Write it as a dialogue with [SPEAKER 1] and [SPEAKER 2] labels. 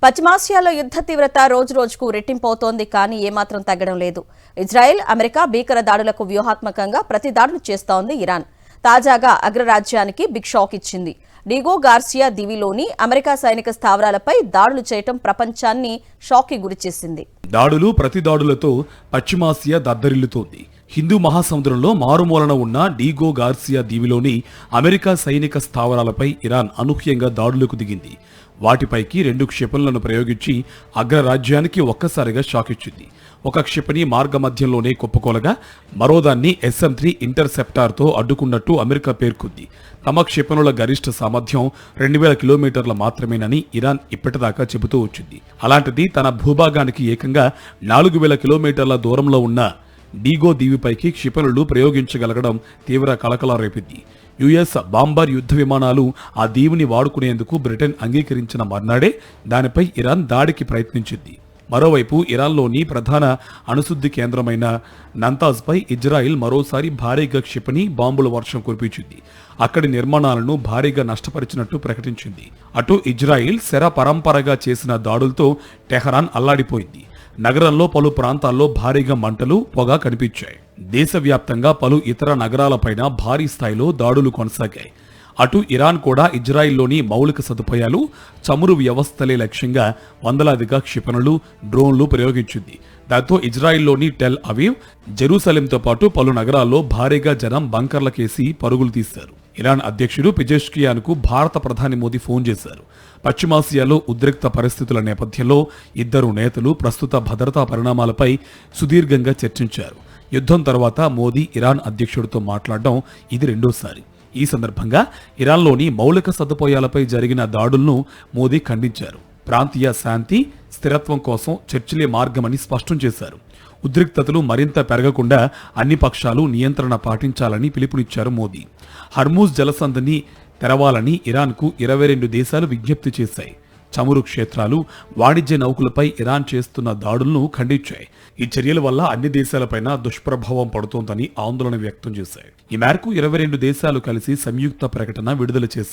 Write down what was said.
[SPEAKER 1] పశ్చిమాసియాలో యుద్ధ తీవ్రత రోజురోజుకు రెట్టింపవుతోంది, కానీ ఏమాత్రం తగ్గడం లేదు. ఇజ్రాయెల్, అమెరికా భీకర దాడులకు వ్యూహాత్మకంగా ప్రతి దాడులు చేస్తోంది ఇరాన్. తాజాగా అగ్రరాజ్యానికి బిగ్ షాక్ ఇచ్చింది. డిగో గార్సియా దీవిలోని అమెరికా సైనిక స్థావరాలపై దాడులు చేయటం ప్రపంచాన్ని షాక్కి గురిచేసింది.
[SPEAKER 2] దాడులు ప్రతి దాడులతో పశ్చిమాసియా దద్దరిల్లుతోంది. హిందూ మహాసముద్రంలో మారుమూలన ఉన్న డిగో గార్సియా దీవిలోని అమెరికా సైనిక స్థావరాలపై ఇరాన్ అనూహ్యంగా దాడులకు దిగింది. వాటిపైకి 2 క్షిపణులను ప్రయోగించి అగ్రరాజ్యానికి ఒక్కసారిగా షాక్ ఇచ్చింది. ఒక క్షిపణి మార్గమధ్యంలోనే కుప్పకూలగా మరోదాన్ని SM-3 ఇంటర్సెప్టార్తో అడ్డుకున్నట్టు అమెరికా పేర్కొంది. తమ క్షిపణుల గరిష్ట సామర్థ్యం 2000 కిలోమీటర్ల మాత్రమేనని ఇరాన్ ఇప్పటిదాకా చెబుతూ వచ్చింది. అలాంటిది తన భూభాగానికి ఏకంగా 4000 కిలోమీటర్ల దూరంలో ఉన్న డిగో దీవిపైకి క్షిపణులు ప్రయోగించగలగడం తీవ్ర కలకలం రేపింది. యుఎస్ బాంబర్ యుద్ధ విమానాలు ఆ దీవిని వాడుకునేందుకు బ్రిటన్ అంగీకరించిన మర్నాడే దానిపై ఇరాన్ దాడికి ప్రయత్నించింది. మరోవైపు ఇరాన్లోని ప్రధాన అణుశుద్ధి కేంద్రమైన నంతాజ్పై ఇజ్రాయిల్ మరోసారి భారీగా క్షిపణి బాంబుల వర్షం కురిపించింది. అక్కడి నిర్మాణాలను భారీగా నష్టపరిచినట్టు ప్రకటించింది. అటు ఇజ్రాయిల్ శర పరంపరగా చేసిన దాడులతో టెహరాన్ అల్లాడిపోయింది. నగరంలో పలు ప్రాంతాల్లో భారీగా మంటలు, పొగ కనిపించాయి. దేశవ్యాప్తంగా పలు ఇతర నగరాలపైన భారీ స్థాయిలో దాడులు కొనసాగాయి. అటు ఇరాన్ కూడా ఇజ్రాయిల్లోని మౌలిక సదుపాయాలు, చమురు వ్యవస్థలే లక్ష్యంగా వందలాదిగా క్షిపణులు, డ్రోన్లు ప్రయోగించింది. దాంతో ఇజ్రాయిల్లోని టెల్ అవీవ్, జెరూసలేంతో పాటు పలు నగరాల్లో భారీగా జనం బంకర్లకేసి పరుగులు తీశారు. ఇరాన్ అధ్యక్షుడు పిజెష్కియాన్కు భారత ప్రధాని మోదీ ఫోన్ చేశారు. పశ్చిమాసియాలో ఉద్రిక్త పరిస్థితుల నేపథ్యంలో ఇద్దరు నేతలు ప్రస్తుత భద్రతా పరిణామాలపై సుదీర్ఘంగా చర్చించారు. యుద్ధం తర్వాత మోదీ ఇరాన్ అధ్యక్షుడితో మాట్లాడడం ఇది రెండోసారి. ఈ సందర్భంగా ఇరాన్లోని మౌలిక సదుపాయాలపై జరిగిన దాడులను మోదీ ఖండించారు. ప్రాంతీయ శాంతి, స్థిరత్వం కోసం చర్చలే మార్గమని స్పష్టం చేశారు. ఉద్రిక్తతలు మరింత పెరగకుండా అన్ని పక్షాలు నియంత్రణ పాటించాలని పిలుపునిచ్చారు మోదీ. హర్మూజ్ జలసంధిని తెరవాలని ఇరాన్కు 22 దేశాలు విజ్ఞప్తి చేశాయి. చమురు క్షేత్రాలు, వాణిజ్య నౌకలపై ఇరాన్ చేస్తున్న దాడులను ఖండించాయి. ఈ చర్యల వల్ల అన్ని దేశాలపైన దుష్ప్రభావం పడుతోందని ఆందోళన వ్యక్తం చేశాయి. ఈ మేరకు 22 దేశాలు కలిసి సంయుక్త ప్రకటన విడుదల చేశాయి.